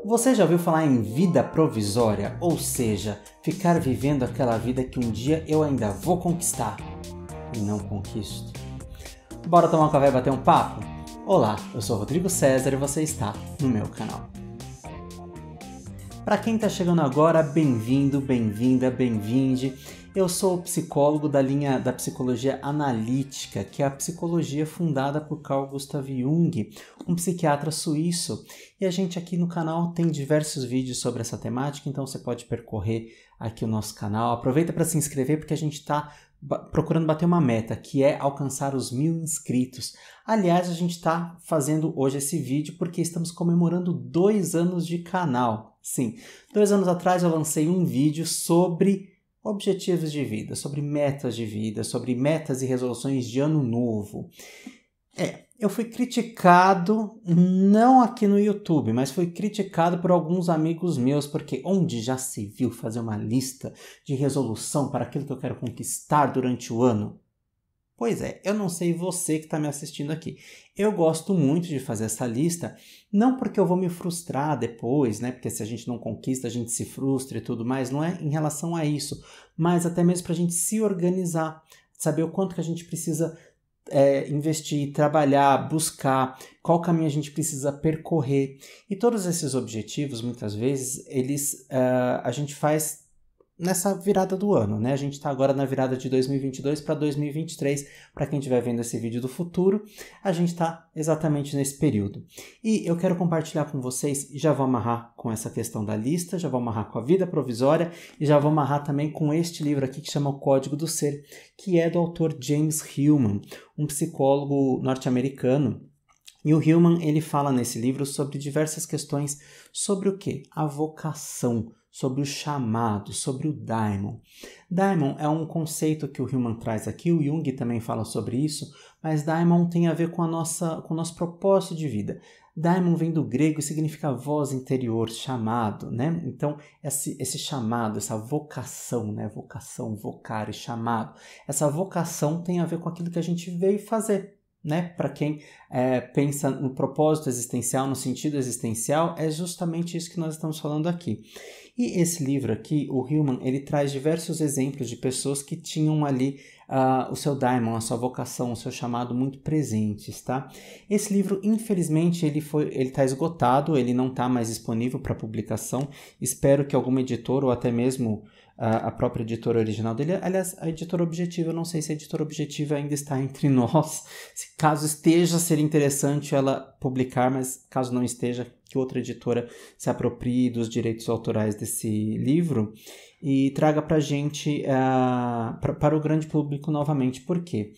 Você já ouviu falar em vida provisória? Ou seja, ficar vivendo aquela vida que um dia eu ainda vou conquistar e não conquisto. Bora tomar um café e bater um papo? Olá, eu sou Rodrigo César e você está no meu canal. Para quem está chegando agora, bem-vindo, bem-vinda, bem-vinde. Eu sou psicólogo da linha da psicologia analítica, que é a psicologia fundada por Carl Gustav Jung, um psiquiatra suíço. E a gente aqui no canal tem diversos vídeos sobre essa temática, então você pode percorrer aqui o nosso canal. Aproveita para se inscrever porque a gente está procurando bater uma meta, que é alcançar os 1000 inscritos. Aliás, a gente está fazendo hoje esse vídeo porque estamos comemorando 2 anos de canal. Sim, 2 anos atrás eu lancei um vídeo sobre objetivos de vida, sobre metas de vida, sobre metas e resoluções de ano novo. Eu fui criticado, não aqui no YouTube, mas fui criticado por alguns amigos meus, porque onde já se viu fazer uma lista de resolução para aquilo que eu quero conquistar durante o ano? Pois é, eu não sei você que está me assistindo aqui. Eu gosto muito de fazer essa lista, não porque eu vou me frustrar depois, né? Porque se a gente não conquista, a gente se frustra e tudo mais, não é em relação a isso, mas até mesmo para a gente se organizar, saber o quanto que a gente precisa investir, trabalhar, buscar, qual caminho a gente precisa percorrer. E todos esses objetivos, muitas vezes, a gente faz nessa virada do ano, né? A gente está agora na virada de 2022 para 2023. Para quem estiver vendo esse vídeo do futuro, a gente está exatamente nesse período. E eu quero compartilhar com vocês, já vou amarrar com essa questão da lista, já vou amarrar com a vida provisória e já vou amarrar também com este livro aqui que chama O Código do Ser, que é do autor James Hillman, um psicólogo norte-americano. E o Hillman, ele fala nesse livro sobre diversas questões sobre o quê? A vocação, sobre o chamado, sobre o daimon. Daimon é um conceito que o Hillman traz aqui, o Jung também fala sobre isso, mas daimon tem a ver com o nosso propósito de vida. Daimon vem do grego e significa voz interior, chamado, né? Então, esse chamado, essa vocação, né? Vocação, vocar e chamado. Essa vocação tem a ver com aquilo que a gente veio fazer, né? Para quem pensa no propósito existencial, no sentido existencial, é justamente isso que nós estamos falando aqui. E esse livro aqui, o Hillman, ele traz diversos exemplos de pessoas que tinham ali o seu daimon, a sua vocação, o seu chamado muito presentes, tá? Esse livro, infelizmente, ele está esgotado, ele não está mais disponível para publicação. Espero que alguma editora ou até mesmo a própria editora original dele, aliás, a editora Objetiva, eu não sei se a editora Objetiva ainda está entre nós, se caso esteja, seria interessante ela publicar, mas caso não esteja, que outra editora se aproprie dos direitos autorais desse livro e traga para a gente, para o grande público novamente. Por quê?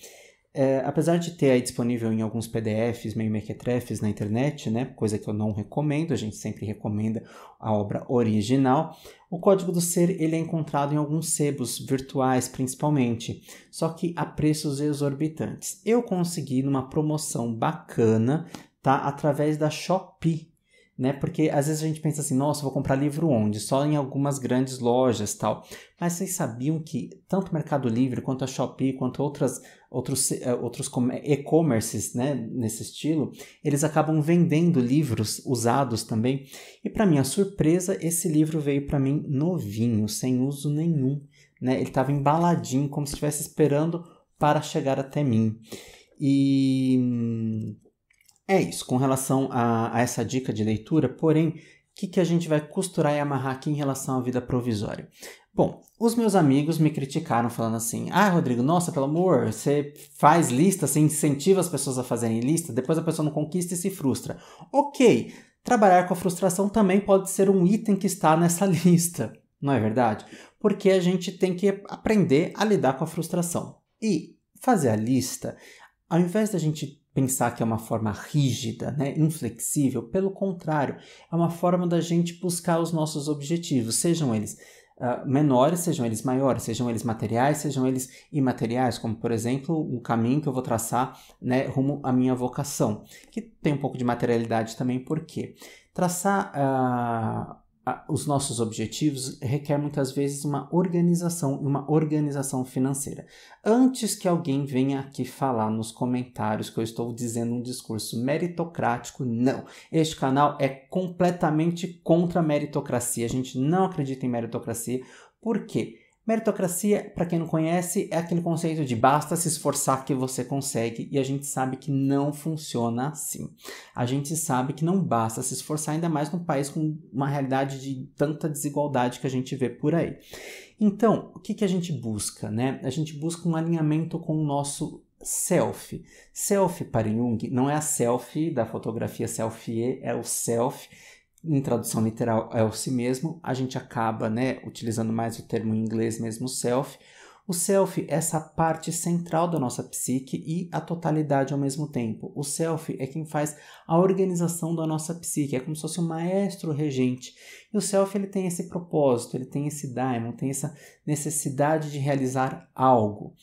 Apesar de ter aí disponível em alguns PDFs, meio mequetrefes na internet, né, coisa que eu não recomendo, a gente sempre recomenda a obra original, o Código do Ser ele é encontrado em alguns sebos virtuais principalmente, só que a preços exorbitantes. Eu consegui numa promoção bacana, tá, através da Shopee, né? Porque às vezes a gente pensa assim, nossa, vou comprar livro onde? Só em algumas grandes tal. Mas vocês sabiam que tanto o Mercado Livre, quanto a Shopee, quanto outros e-commerces, né, nesse estilo, eles acabam vendendo livros usados também. E para minha surpresa, esse livro veio para mim novinho, sem uso nenhum, né? Ele estava embaladinho, como se estivesse esperando para chegar até mim. E é isso, com relação a essa dica de leitura, porém, o que a gente vai costurar e amarrar aqui em relação à vida provisória? Bom, os meus amigos me criticaram falando assim, Rodrigo, nossa, pelo amor, você faz lista, você incentiva as pessoas a fazerem lista, depois a pessoa não conquista e se frustra. Ok, trabalhar com a frustração também pode ser um item que está nessa lista, não é verdade? Porque a gente tem que aprender a lidar com a frustração. E fazer a lista, ao invés da gente pensar que é uma forma rígida, né, inflexível, pelo contrário, é uma forma da gente buscar os nossos objetivos, sejam eles menores, sejam eles maiores, sejam eles materiais, sejam eles imateriais, como por exemplo um caminho que eu vou traçar, né, rumo à minha vocação, que tem um pouco de materialidade também, porque traçar os nossos objetivos requer muitas vezes uma organização financeira. Antes que alguém venha aqui falar nos comentários que eu estou dizendo um discurso meritocrático, não. Este canal é completamente contra a meritocracia. A gente não acredita em meritocracia. Por quê? Meritocracia, para quem não conhece, é aquele conceito de basta se esforçar que você consegue, e a gente sabe que não funciona assim. A gente sabe que não basta se esforçar, ainda mais num país com uma realidade de tanta desigualdade que a gente vê por aí. Então, o que a gente busca, né? A gente busca um alinhamento com o nosso self. Self para Jung não é a selfie da fotografia selfie, é o self. Em tradução literal é o si mesmo, a gente acaba, né, utilizando mais o termo em inglês mesmo, self. O self é essa parte central da nossa psique e a totalidade ao mesmo tempo. O self é quem faz a organização da nossa psique, é como se fosse um maestro regente. E o self ele tem esse propósito, ele tem esse daimon, tem essa necessidade de realizar algo.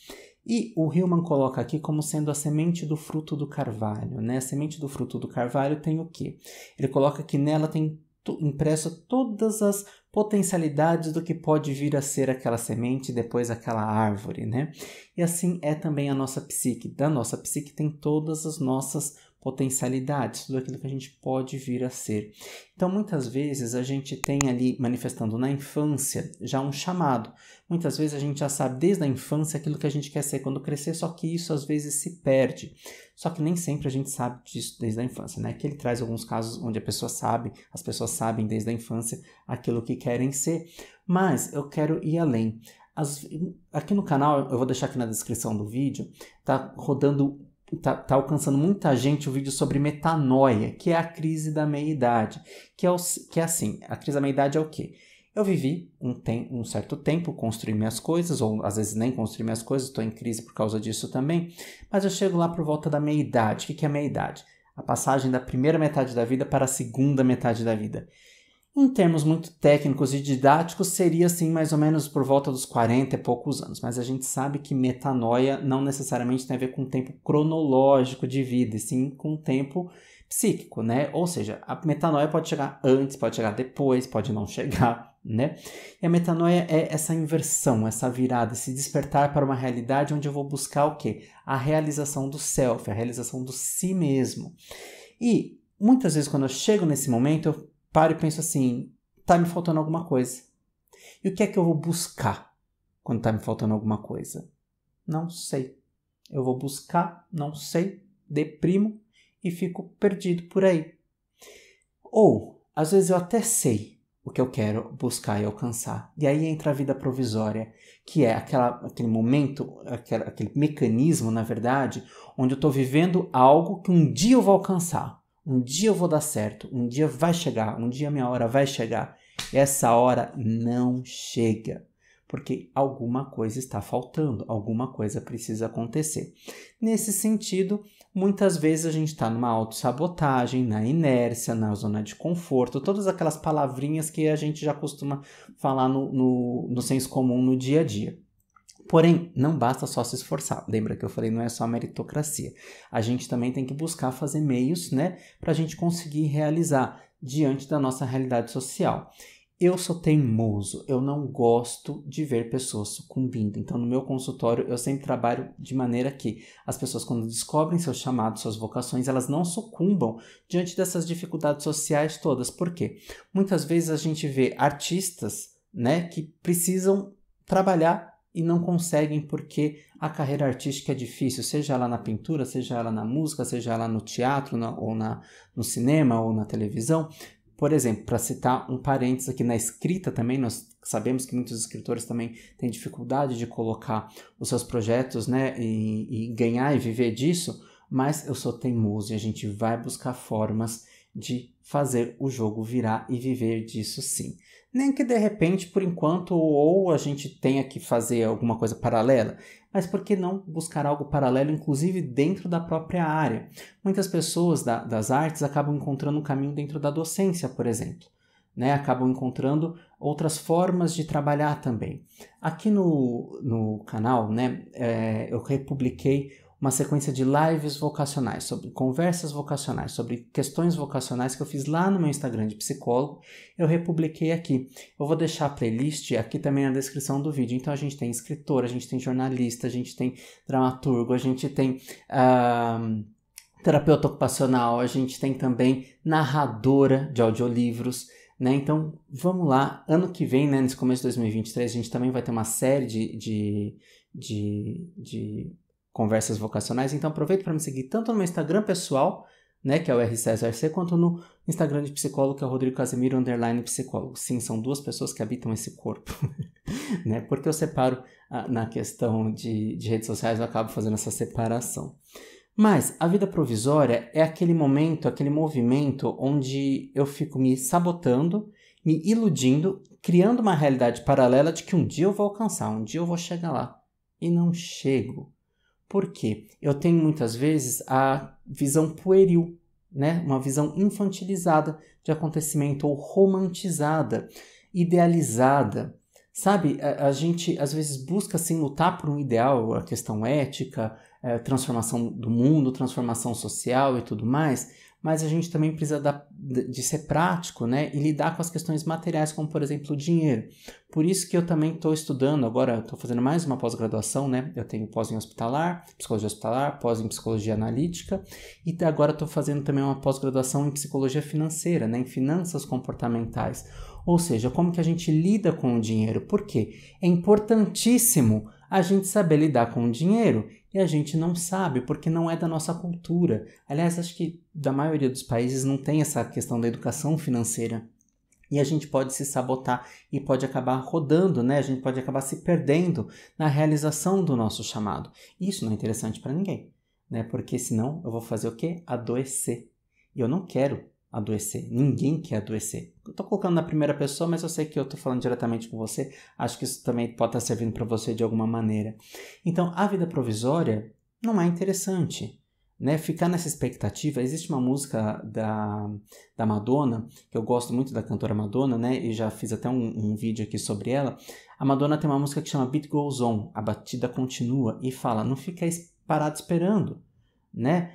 E o Hillman coloca aqui como sendo a semente do fruto do carvalho, né? A semente do fruto do carvalho tem o quê? Ele coloca que nela tem impresso todas as potencialidades do que pode vir a ser aquela semente e depois aquela árvore, né? E assim é também a nossa psique. Da nossa psique tem todas as nossas potencialidades, tudo aquilo que a gente pode vir a ser. Então, muitas vezes a gente tem ali manifestando na infância já um chamado. Muitas vezes a gente já sabe desde a infância aquilo que a gente quer ser quando crescer, só que isso às vezes se perde. Só que nem sempre a gente sabe disso desde a infância, né? Aqui ele traz alguns casos onde as pessoas sabem desde a infância aquilo que querem ser. Mas eu quero ir além. Aqui no canal, eu vou deixar aqui na descrição do vídeo, tá rodando. Tá alcançando muita gente o vídeo sobre metanoia, que é a crise da meia-idade. Que é assim, a crise da meia-idade é o quê? Eu vivi um certo tempo, construí minhas coisas, ou às vezes nem construí minhas coisas, estou em crise por causa disso também, mas eu chego lá por volta da meia-idade. O que é a meia-idade? A passagem da primeira metade da vida para a segunda metade da vida. Em termos muito técnicos e didáticos, seria assim mais ou menos por volta dos 40 e poucos anos. Mas a gente sabe que metanoia não necessariamente tem a ver com o tempo cronológico de vida, e sim com o tempo psíquico, né? Ou seja, a metanoia pode chegar antes, pode chegar depois, pode não chegar, né? E a metanoia é essa inversão, essa virada, esse despertar para uma realidade onde eu vou buscar o quê? A realização do self, a realização do si mesmo. E muitas vezes quando eu chego nesse momento, eu paro e penso assim, tá me faltando alguma coisa. E o que é que eu vou buscar quando tá me faltando alguma coisa? Não sei. Eu vou buscar, não sei, deprimo e fico perdido por aí. Ou, às vezes eu até sei o que eu quero buscar e alcançar. E aí entra a vida provisória, que é aquele momento, aquele mecanismo, na verdade, onde eu estou vivendo algo que um dia eu vou alcançar. Um dia eu vou dar certo, um dia vai chegar, um dia minha hora vai chegar. E essa hora não chega, porque alguma coisa está faltando, alguma coisa precisa acontecer. Nesse sentido, muitas vezes a gente está numa autossabotagem, na inércia, na zona de conforto, todas aquelas palavrinhas que a gente já costuma falar no senso comum no dia a dia. Porém, não basta só se esforçar. Lembra que eu falei, não é só meritocracia. A gente também tem que buscar fazer meios, né, para a gente conseguir realizar diante da nossa realidade social. Eu sou teimoso, eu não gosto de ver pessoas sucumbindo. Então, no meu consultório, eu sempre trabalho de maneira que as pessoas, quando descobrem seus chamados, suas vocações, elas não sucumbam diante dessas dificuldades sociais todas. Por quê? Muitas vezes a gente vê artistas, né, que precisam trabalhar e não conseguem porque a carreira artística é difícil, seja ela na pintura, seja ela na música, seja ela no teatro, no cinema ou na televisão. Por exemplo, para citar um parênteses aqui, na escrita também, nós sabemos que muitos escritores também têm dificuldade de colocar os seus projetos, né, e ganhar e viver disso, mas eu sou teimoso e a gente vai buscar formas de fazer o jogo virar e viver disso sim. Nem que de repente, por enquanto, ou a gente tenha que fazer alguma coisa paralela, mas por que não buscar algo paralelo, inclusive dentro da própria área? Muitas pessoas das artes acabam encontrando um caminho dentro da docência, por exemplo, né? Acabam encontrando outras formas de trabalhar também. Aqui no canal, né, eu republiquei uma sequência de lives vocacionais, sobre conversas vocacionais, sobre questões vocacionais que eu fiz lá no meu Instagram de psicólogo, eu republiquei aqui. Eu vou deixar a playlist aqui também na descrição do vídeo. Então a gente tem escritor, a gente tem jornalista, a gente tem dramaturgo, a gente tem terapeuta ocupacional, a gente tem também narradora de audiolivros, né? Então vamos lá, ano que vem, né, nesse começo de 2023, a gente também vai ter uma série de conversas vocacionais, então aproveita para me seguir tanto no meu Instagram pessoal, né, que é o RCesarC, quanto no Instagram de psicólogo, que é o Rodrigo Casemiro _psicólogo. Sim, são duas pessoas que habitam esse corpo, né, porque eu separo na questão de redes sociais, eu acabo fazendo essa separação. Mas a vida provisória é aquele momento, aquele movimento onde eu fico me sabotando, me iludindo, criando uma realidade paralela de que um dia eu vou alcançar, um dia eu vou chegar lá. E não chego. Por quê? Eu tenho muitas vezes a visão pueril, né? Uma visão infantilizada de acontecimento ou romantizada, idealizada. Sabe, a gente às vezes busca assim, lutar por um ideal, a questão ética, transformação do mundo, transformação social e tudo mais, mas a gente também precisa de ser prático, né? E lidar com as questões materiais, como por exemplo o dinheiro. Por isso que eu também estou estudando, agora estou fazendo mais uma pós-graduação, né? Eu tenho pós em hospitalar, psicologia hospitalar, pós em psicologia analítica, e agora estou fazendo também uma pós-graduação em psicologia financeira, né? Em finanças comportamentais. Ou seja, como que a gente lida com o dinheiro. Por quê? É importantíssimo a gente saber lidar com o dinheiro e a gente não sabe porque não é da nossa cultura. Aliás, acho que da maioria dos países não tem essa questão da educação financeira. E a gente pode se sabotar e pode acabar rodando, né? A gente pode acabar se perdendo na realização do nosso chamado. E isso não é interessante para ninguém, né? Porque senão eu vou fazer o quê? Adoecer. E eu não quero adoecer. Ninguém quer adoecer. Eu tô colocando na primeira pessoa, mas eu sei que eu tô falando diretamente com você. Acho que isso também pode estar servindo para você de alguma maneira. Então, a vida provisória não é interessante, né? Ficar nessa expectativa. Existe uma música da Madonna, que eu gosto muito da cantora Madonna, né? E já fiz até um vídeo aqui sobre ela. A Madonna tem uma música que chama Beat Goes On, a batida continua, e fala, não fica parado esperando, né?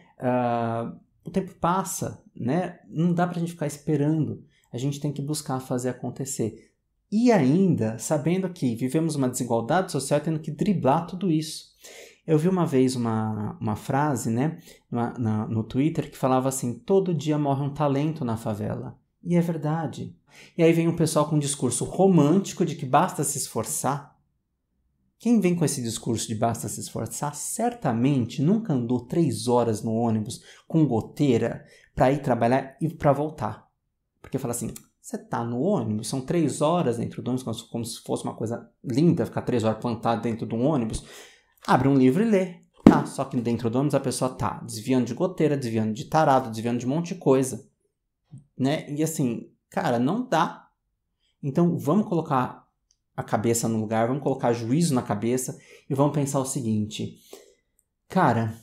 O tempo passa, né? Não dá pra gente ficar esperando. A gente tem que buscar fazer acontecer. E ainda, sabendo que vivemos uma desigualdade social, tendo que driblar tudo isso. Eu vi uma vez uma frase, né, no Twitter, que falava assim, todo dia morre um talento na favela. E é verdade. E aí vem um pessoal com um discurso romântico de que basta se esforçar. Quem vem com esse discurso de basta se esforçar, certamente nunca andou 3 horas no ônibus com goteira para ir trabalhar e para voltar. Porque fala assim, você tá no ônibus, são 3 horas dentro do ônibus, como se fosse uma coisa linda ficar 3 horas plantado dentro de um ônibus. Abre um livro e lê. Tá, só que dentro do ônibus a pessoa tá desviando de goteira, desviando de tarado, desviando de um monte de coisa. Né? E assim, cara, não dá. Então vamos colocar a cabeça no lugar, vamos colocar juízo na cabeça e vamos pensar o seguinte, cara,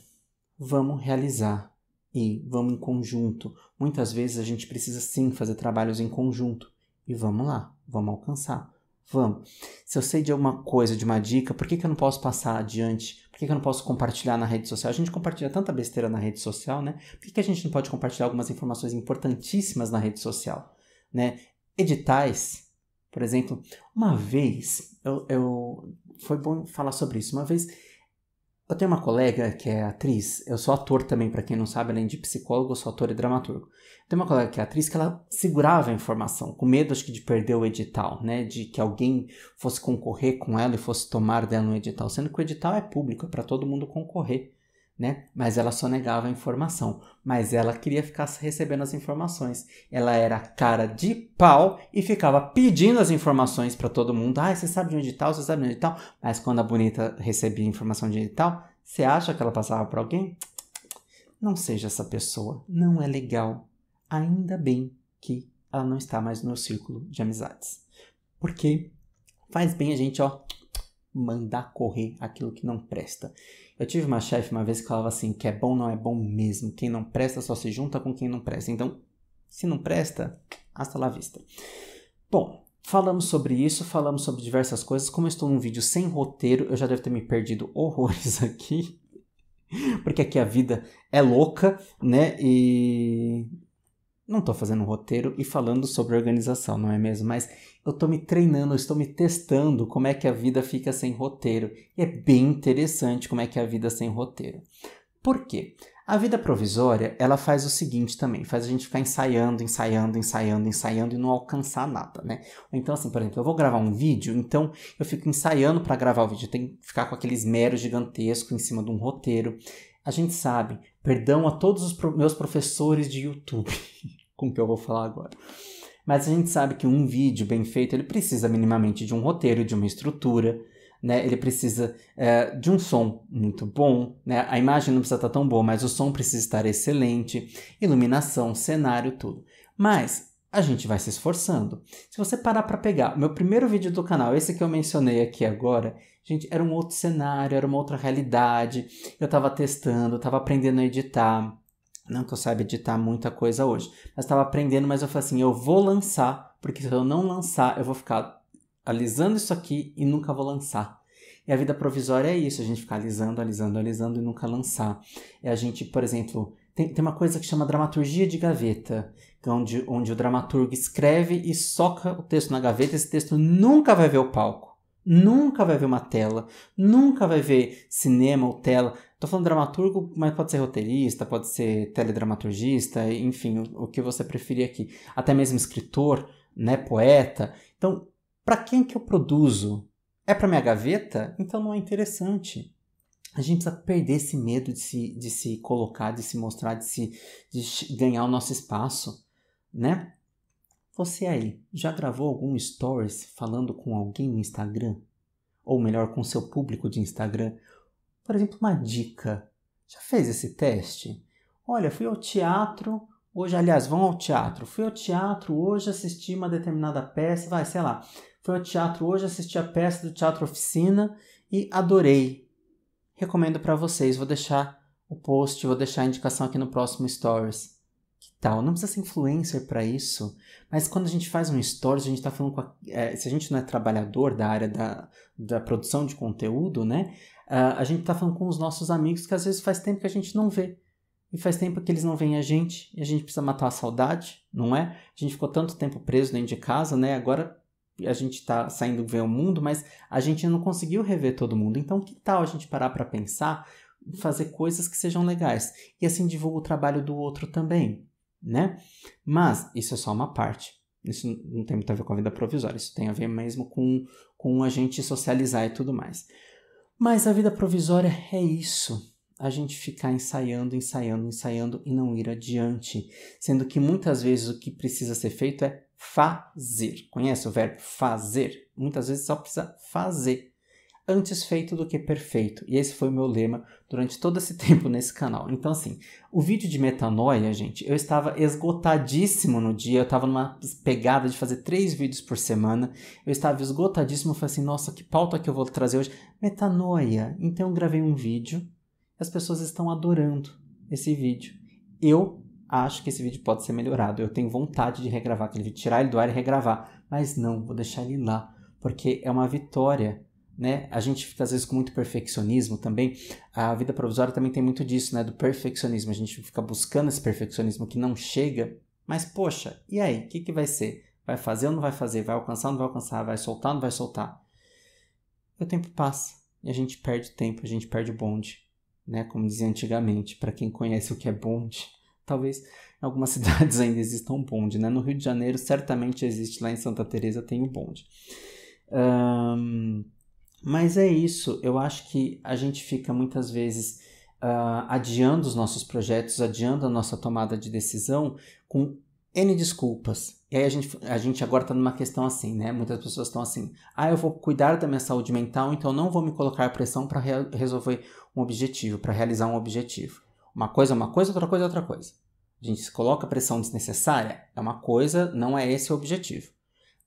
vamos realizar e vamos em conjunto. Muitas vezes a gente precisa sim fazer trabalhos em conjunto e vamos lá, vamos alcançar, vamos. Se eu sei de alguma coisa, de uma dica, por que eu não posso passar adiante? Por que eu não posso compartilhar na rede social? A gente compartilha tanta besteira na rede social, né? Por que a gente não pode compartilhar algumas informações importantíssimas na rede social, né? Editais. Por exemplo, uma vez, foi bom falar sobre isso, uma vez eu tenho uma colega que é atriz, eu sou ator também, para quem não sabe, além de psicólogo, eu sou ator e dramaturgo. Tem uma colega que é atriz que ela segurava a informação, com medo acho que de perder o edital, né, de que alguém fosse concorrer com ela e fosse tomar dela um edital, sendo que o edital é público, é para todo mundo concorrer. Né? Mas ela só negava a informação, mas ela queria ficar recebendo as informações. Ela era cara de pau e ficava pedindo as informações para todo mundo. Você sabe de um edital, você sabe de um edital. Mas quando a bonita recebia informação de edital, você acha que ela passava para alguém? Não seja essa pessoa, não é legal. Ainda bem que ela não está mais no meu círculo de amizades, porque faz bem a gente, mandar correr aquilo que não presta. Eu tive uma chefe uma vez que falava assim, que é bom não é bom mesmo, quem não presta só se junta com quem não presta. Então, se não presta, hasta la vista. Bom, falamos sobre isso, falamos sobre diversas coisas. Como eu estou num vídeo sem roteiro, eu já devo ter me perdido horrores aqui. Porque aqui a vida é louca, né? E não tô fazendo um roteiro e falando sobre organização, não é mesmo? Mas eu tô me treinando, eu estou me testando como é que a vida fica sem roteiro. E é bem interessante como é que é a vida sem roteiro. Por quê? A vida provisória, ela faz o seguinte também, faz a gente ficar ensaiando e não alcançar nada, né? Então assim, por exemplo, eu vou gravar um vídeo, então eu fico ensaiando para gravar o vídeo, eu tenho que ficar com aquele esmero gigantesco em cima de um roteiro. A gente sabe, perdão a todos os meus professores de YouTube, com o que eu vou falar agora. Mas a gente sabe que um vídeo bem feito, ele precisa minimamente de um roteiro, de uma estrutura, né? Ele precisa de um som muito bom, né? A imagem não precisa estar tão boa, mas o som precisa estar excelente, iluminação, cenário, tudo. Mas a gente vai se esforçando. Se você parar para pegar o meu primeiro vídeo do canal, esse que eu mencionei aqui agora, gente, era um outro cenário, era uma outra realidade. Eu estava testando, estava aprendendo a editar. Não que eu saiba editar muita coisa hoje, mas estava aprendendo, mas eu falei assim, eu vou lançar, porque se eu não lançar, eu vou ficar alisando isso aqui e nunca vou lançar. E a vida provisória é isso, a gente ficar alisando e nunca lançar. É a gente, por exemplo, tem uma coisa que chama dramaturgia de gaveta, onde o dramaturgo escreve e soca o texto na gaveta, esse texto nunca vai ver o palco. Nunca vai ver uma tela, nunca vai ver cinema ou tela. Tô falando dramaturgo, mas pode ser roteirista, pode ser teledramaturgista, enfim, o que você preferir aqui. Até mesmo escritor, né, poeta. Então, para quem que eu produzo? É para minha gaveta? Então não é interessante. A gente precisa perder esse medo de se colocar, de se mostrar, de ganhar o nosso espaço, né? Você aí, já gravou algum stories falando com alguém no Instagram? Ou melhor, com seu público de Instagram? Por exemplo, uma dica. Já fez esse teste? Olha, fui ao teatro, hoje, aliás, vão ao teatro. Fui ao teatro hoje, assisti uma determinada peça, sei lá. Fui ao teatro hoje, assisti a peça do Teatro Oficina e adorei. Recomendo para vocês, vou deixar o post, vou deixar a indicação aqui no próximo Stories. Que tal? Não precisa ser influencer para isso, mas quando a gente faz um Stories, a gente está falando se a gente não é trabalhador da área da produção de conteúdo, né? A gente está falando com os nossos amigos que às vezes faz tempo que a gente não vê. E faz tempo que eles não veem a gente e a gente precisa matar a saudade, não é? A gente ficou tanto tempo preso dentro de casa, né? Agora a gente está saindo ver o mundo, mas a gente não conseguiu rever todo mundo. Então, que tal a gente parar para pensar, fazer coisas que sejam legais? E assim divulga o trabalho do outro também, né? Mas isso é só uma parte. Isso não tem muito a ver com a vida provisória. Isso tem a ver mesmo com a gente socializar e tudo mais. Mas a vida provisória é isso. A gente ficar ensaiando e não ir adiante. Sendo que muitas vezes o que precisa ser feito é fazer. Conhece o verbo fazer? Muitas vezes só precisa fazer. Antes feito do que perfeito. E esse foi o meu lema durante todo esse tempo nesse canal. Então, assim, o vídeo de metanoia, gente, eu estava esgotadíssimo no dia. Eu estava numa pegada de fazer 3 vídeos por semana. Eu estava esgotadíssimo. Eu falei assim, nossa, que pauta que eu vou trazer hoje? Metanoia. Então, eu gravei um vídeo. As pessoas estão adorando esse vídeo. Eu acho que esse vídeo pode ser melhorado. Eu tenho vontade de regravar aquele vídeo, tirar ele do ar e regravar. Mas não, vou deixar ele lá. Porque é uma vitória, né? A gente fica às vezes com muito perfeccionismo também. A vida provisória também tem muito disso, né? Do perfeccionismo. A gente fica buscando esse perfeccionismo que não chega. Mas, poxa, e aí? O que vai ser? Vai fazer ou não vai fazer? Vai alcançar ou não vai alcançar? Vai soltar ou não vai soltar? O tempo passa e a gente perde tempo, a gente perde o bonde, né? Como dizia antigamente, para quem conhece o que é bonde. Talvez em algumas cidades ainda exista um bonde, né? No Rio de Janeiro certamente existe, lá em Santa Teresa tem o bonde. Mas é isso, eu acho que a gente fica muitas vezes adiando os nossos projetos, adiando a nossa tomada de decisão com N desculpas. E aí a gente agora está numa questão assim, né? Muitas pessoas estão assim, eu vou cuidar da minha saúde mental, então não vou me colocar pressão para resolver um objetivo, para realizar um objetivo. Uma coisa é uma coisa, outra coisa é outra coisa. A gente se coloca pressão desnecessária, é uma coisa, não é esse o objetivo.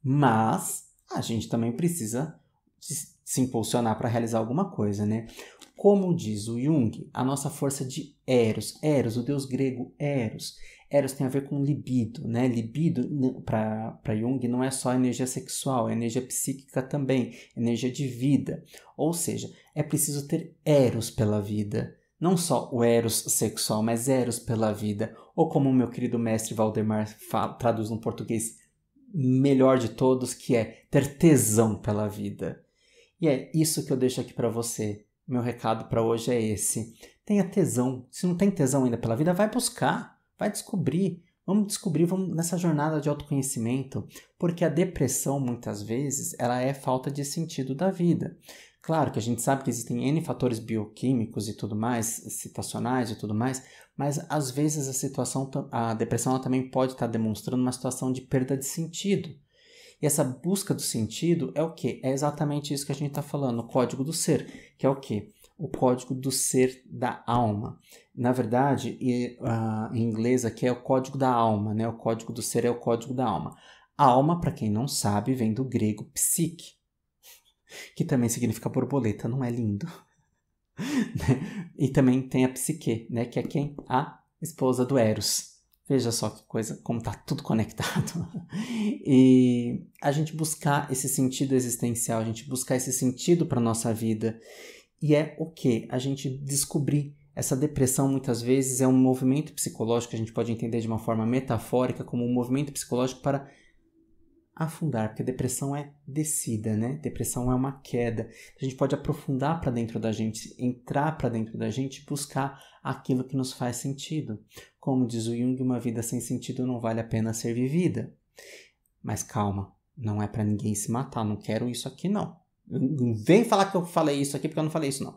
Mas a gente também precisa se impulsionar para realizar alguma coisa, né? Como diz o Jung, a nossa força de Eros, o deus grego Eros. Eros tem a ver com libido, né? Libido, para Jung, não é só energia sexual, é energia psíquica também, energia de vida. Ou seja, é preciso ter Eros pela vida, Não só o eros sexual, mas eros pela vida. Ou como o meu querido mestre Valdemar traduz no português melhor de todos, que é ter tesão pela vida. E é isso que eu deixo aqui para você. Meu recado para hoje é esse. Tenha tesão. Se não tem tesão ainda pela vida, vai buscar, vai descobrir. Vamos descobrir, vamos nessa jornada de autoconhecimento, porque a depressão, muitas vezes, ela é falta de sentido da vida. Claro que a gente sabe que existem N fatores bioquímicos e tudo mais, situacionais e tudo mais, mas às vezes a depressão ela também pode estar demonstrando uma situação de perda de sentido. E essa busca do sentido é o quê? É exatamente isso que a gente está falando, o código do ser, que é o quê? O código do ser da alma. Na verdade, em inglês aqui é o código da alma, né? O código do ser é o código da alma. A alma, para quem não sabe, vem do grego psique, que também significa borboleta, não é lindo? E também tem a psique, né? Que é quem? A esposa do Eros. Veja só que coisa, como está tudo conectado. E a gente buscar esse sentido existencial, a gente buscar esse sentido para a nossa vida. E é o quê? A gente descobrir. Essa depressão, muitas vezes, é um movimento psicológico que a gente pode entender de uma forma metafórica como um movimento psicológico para afundar, porque depressão é descida, né? Depressão é uma queda. A gente pode aprofundar para dentro da gente, entrar para dentro da gente e buscar aquilo que nos faz sentido. Como diz o Jung, uma vida sem sentido não vale a pena ser vivida. Mas calma, não é para ninguém se matar, não quero isso aqui não. Não vem falar que eu falei isso aqui porque eu não falei isso não.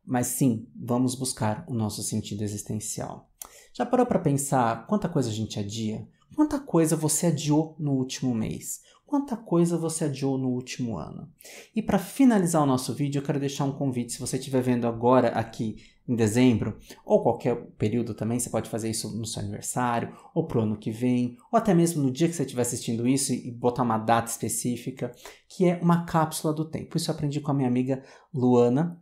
Mas sim, vamos buscar o nosso sentido existencial. Já parou para pensar quanta coisa a gente adia? Quanta coisa você adiou no último mês? Quanta coisa você adiou no último ano? E para finalizar o nosso vídeo, eu quero deixar um convite. Se você estiver vendo agora aqui em dezembro, ou qualquer período também, você pode fazer isso no seu aniversário, ou pro ano que vem, ou até mesmo no dia que você estiver assistindo isso e botar uma data específica, que é uma cápsula do tempo. Isso eu aprendi com a minha amiga Luana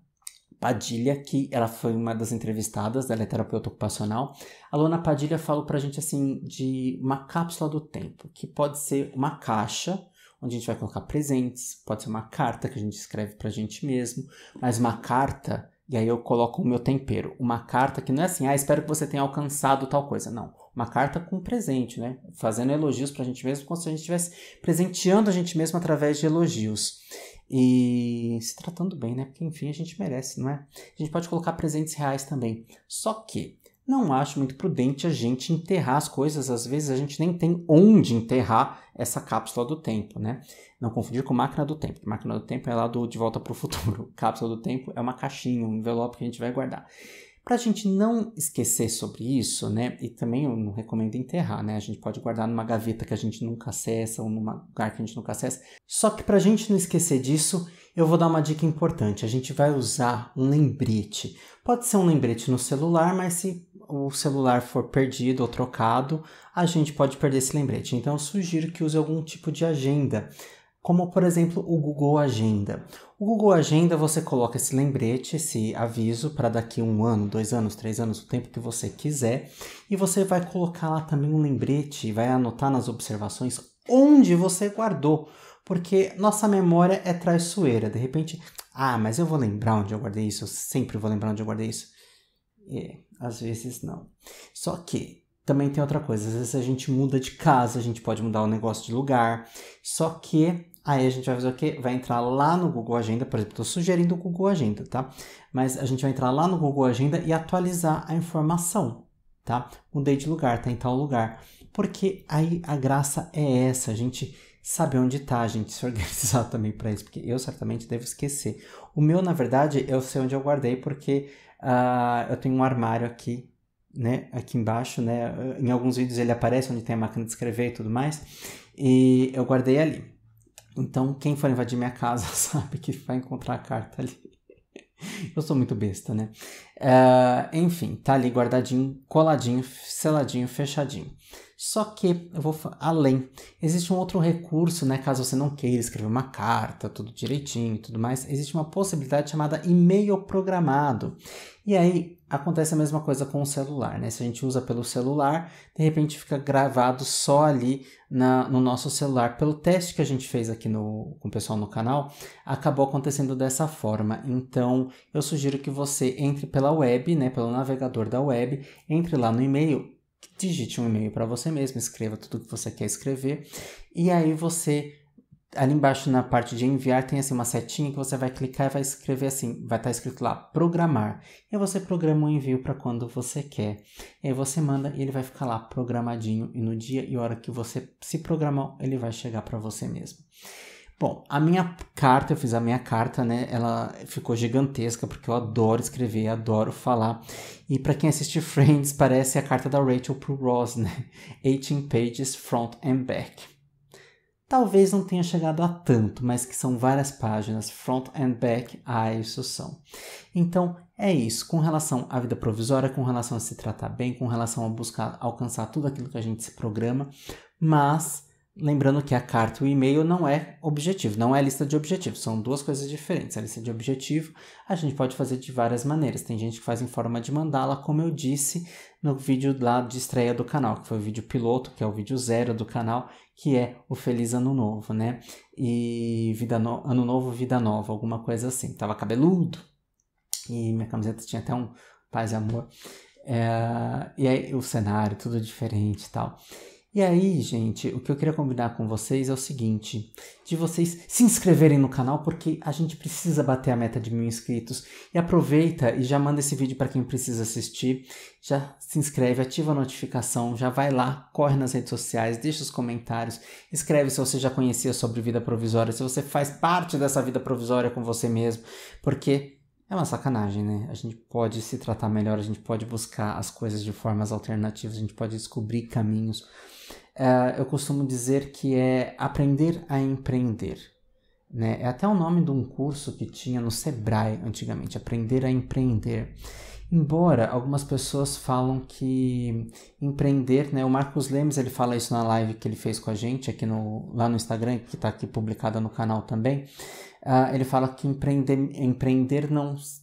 Padilha, que ela foi uma das entrevistadas, ela é terapeuta ocupacional. A Luana Padilha falou pra gente assim de uma cápsula do tempo, que pode ser uma caixa, onde a gente vai colocar presentes, pode ser uma carta que a gente escreve pra gente mesmo, mas uma carta, e aí eu coloco o meu tempero, uma carta que não é assim, espero que você tenha alcançado tal coisa, não. Uma carta com presente, né? Fazendo elogios pra gente mesmo, como se a gente estivesse presenteando a gente mesmo através de elogios. E se tratando bem, né? Porque, enfim, a gente merece, não é? A gente pode colocar presentes reais também. Só que não acho muito prudente a gente enterrar as coisas. Às vezes a gente nem tem onde enterrar essa cápsula do tempo, né? Não confundir com máquina do tempo. Máquina do tempo é lá do De Volta para o Futuro. Cápsula do tempo é uma caixinha, um envelope que a gente vai guardar. Para a gente não esquecer sobre isso, né? E também eu não recomendo enterrar, né? A gente pode guardar numa gaveta que a gente nunca acessa ou num lugar que a gente nunca acessa. Só que para a gente não esquecer disso, eu vou dar uma dica importante. A gente vai usar um lembrete. Pode ser um lembrete no celular, mas se o celular for perdido ou trocado, a gente pode perder esse lembrete. Então eu sugiro que use algum tipo de agenda, como por exemplo o Google Agenda. O Google Agenda você coloca esse lembrete, esse aviso para daqui 1 ano, 2 anos, 3 anos, o tempo que você quiser, e você vai colocar lá também um lembrete e vai anotar nas observações onde você guardou, porque nossa memória é traiçoeira. De repente, mas eu vou lembrar onde eu guardei isso, eu sempre vou lembrar onde eu guardei isso. Às vezes não. Só que também tem outra coisa, às vezes a gente muda de casa, a gente pode mudar o negócio de lugar, só que aí a gente vai fazer o quê? Vai entrar lá no Google Agenda, por exemplo, estou sugerindo o Google Agenda, tá? Mas a gente vai entrar lá no Google Agenda e atualizar a informação, tá? Mudei de lugar, tá em tal lugar. Porque aí a graça é essa, a gente saber onde tá, a gente se organizar também para isso, porque eu certamente devo esquecer. O meu, na verdade, eu sei onde eu guardei, porque eu tenho um armário aqui, né, aqui embaixo, né, em alguns vídeos ele aparece onde tem a máquina de escrever e tudo mais, e eu guardei ali. Então, quem for invadir minha casa sabe que vai encontrar a carta ali. Eu sou muito besta, né? Enfim, tá ali guardadinho, coladinho, seladinho, fechadinho. Só que eu vou além. Existe um outro recurso, né? Caso você não queira escrever uma carta, tudo direitinho e tudo mais, existe uma possibilidade chamada e-mail programado. E aí acontece a mesma coisa com o celular, né? Se a gente usa pelo celular, de repente fica gravado só ali no nosso celular. Pelo teste que a gente fez aqui com o pessoal no canal, acabou acontecendo dessa forma. Então, eu sugiro que você entre pela web, né? Pelo navegador da web, entre lá no e-mail, digite um e-mail para você mesmo, escreva tudo que você quer escrever, e aí você, ali embaixo na parte de enviar, tem assim uma setinha que você vai clicar e vai escrever assim, vai estar escrito lá, programar, e aí você programa o envio para quando você quer, e aí você manda e ele vai ficar lá programadinho, e no dia e hora que você se programar, ele vai chegar para você mesmo. Bom, a minha carta, eu fiz a minha carta, né? Ela ficou gigantesca porque eu adoro escrever, adoro falar. E para quem assiste Friends, parece a carta da Rachel pro Ross, né? 18 pages front and back. Talvez não tenha chegado a tanto, mas que são várias páginas, front and back, isso são. Então, é isso. Com relação à vida provisória, com relação a se tratar bem, com relação a buscar alcançar tudo aquilo que a gente se programa, mas lembrando que a carta e o e-mail não é objetivo, não é lista de objetivos, são duas coisas diferentes. A lista de objetivo a gente pode fazer de várias maneiras. Tem gente que faz em forma de mandala, como eu disse no vídeo lá de estreia do canal, que foi o vídeo piloto, que é o vídeo 0 do canal, que é o Feliz Ano Novo, né? E Ano Novo, Vida Nova, alguma coisa assim. Tava cabeludo e minha camiseta tinha até um paz e amor. E aí o cenário, tudo diferente e tal. E aí, gente, o que eu queria combinar com vocês é o seguinte, de vocês se inscreverem no canal, porque a gente precisa bater a meta de 1000 inscritos. E aproveita e já manda esse vídeo para quem precisa assistir, já se inscreve, ativa a notificação, já vai lá, corre nas redes sociais, deixa os comentários, escreve se você já conhecia sobre vida provisória, se você faz parte dessa vida provisória com você mesmo, porque é uma sacanagem, né? A gente pode se tratar melhor, a gente pode buscar as coisas de formas alternativas, a gente pode descobrir caminhos. Eu costumo dizer que é aprender a empreender, né? É até o nome de um curso que tinha no Sebrae antigamente, aprender a empreender. Embora algumas pessoas falam que empreender, né? O Marcos Lemes, ele fala isso na live que ele fez com a gente aqui lá no Instagram, que está aqui publicada no canal também. Ele fala que empreender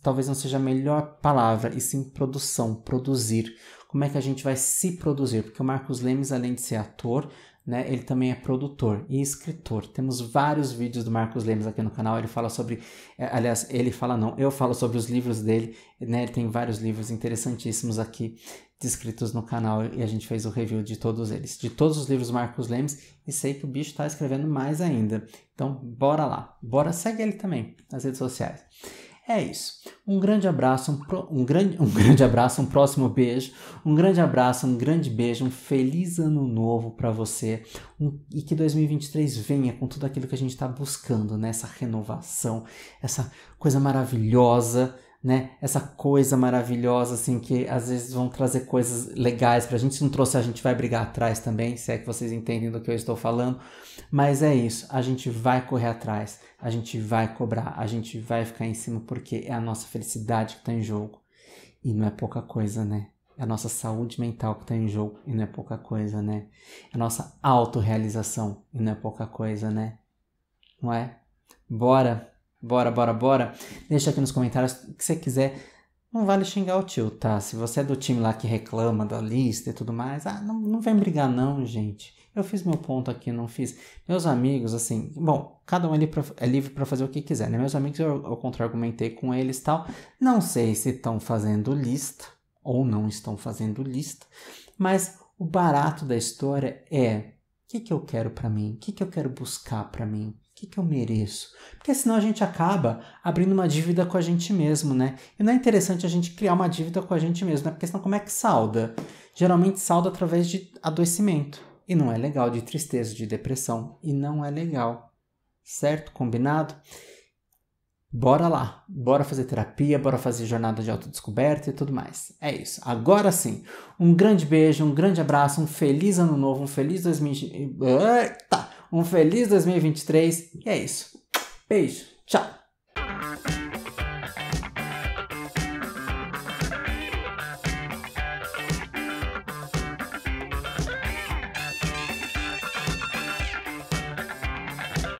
talvez não seja a melhor palavra, e sim produção, produzir. Como é que a gente vai se produzir? Porque o Marcos Lemes, além de ser ator, né, ele também é produtor e escritor. Temos vários vídeos do Marcos Lemes aqui no canal. Ele fala sobre... aliás, ele fala não, eu falo sobre os livros dele, né? Ele tem vários livros interessantíssimos aqui descritos no canal e a gente fez o review de todos eles. De todos os livros do Marcos Lemes, e sei que o bicho está escrevendo mais ainda. Então, bora lá. Bora, segue ele também nas redes sociais. É isso. Um grande abraço, um grande abraço, um próximo beijo, um grande abraço, um grande beijo, um feliz ano novo para você e que 2023 venha com tudo aquilo que a gente está buscando, né? Essa renovação, essa coisa maravilhosa, né? Essa coisa maravilhosa, assim, que às vezes vão trazer coisas legais pra gente. Se não trouxe, a gente vai brigar atrás também, se é que vocês entendem do que eu estou falando. Mas é isso, a gente vai correr atrás, a gente vai cobrar, a gente vai ficar em cima, porque é a nossa felicidade que tá em jogo. E não é pouca coisa, né? É a nossa saúde mental que tá em jogo, e não é pouca coisa, né? É a nossa autorrealização, e não é pouca coisa, né? Não é? Bora! Bora. Deixa aqui nos comentários o que você quiser. Não vale xingar o tio, tá? Se você é do time lá que reclama da lista e tudo mais, não vem brigar não, gente. Eu fiz meu ponto aqui, não fiz. Meus amigos, assim, bom, cada um é livre para fazer o que quiser, né? Meus amigos, eu contra-argumentei com eles e tal. Não sei se estão fazendo lista ou não estão fazendo lista, mas o barato da história é: o que eu quero para mim? O que eu quero buscar para mim? O que eu mereço? Porque senão a gente acaba abrindo uma dívida com a gente mesmo, né? E não é interessante a gente criar uma dívida com a gente mesmo, né? Porque senão como é que salda? Geralmente salda através de adoecimento. E não é legal, de tristeza, de depressão. E não é legal. Certo? Combinado? Bora lá. Bora fazer terapia, bora fazer jornada de autodescoberta e tudo mais. É isso. Agora sim. Um grande beijo, um grande abraço, um feliz ano novo, um feliz 2023. E é isso. Beijo. Tchau.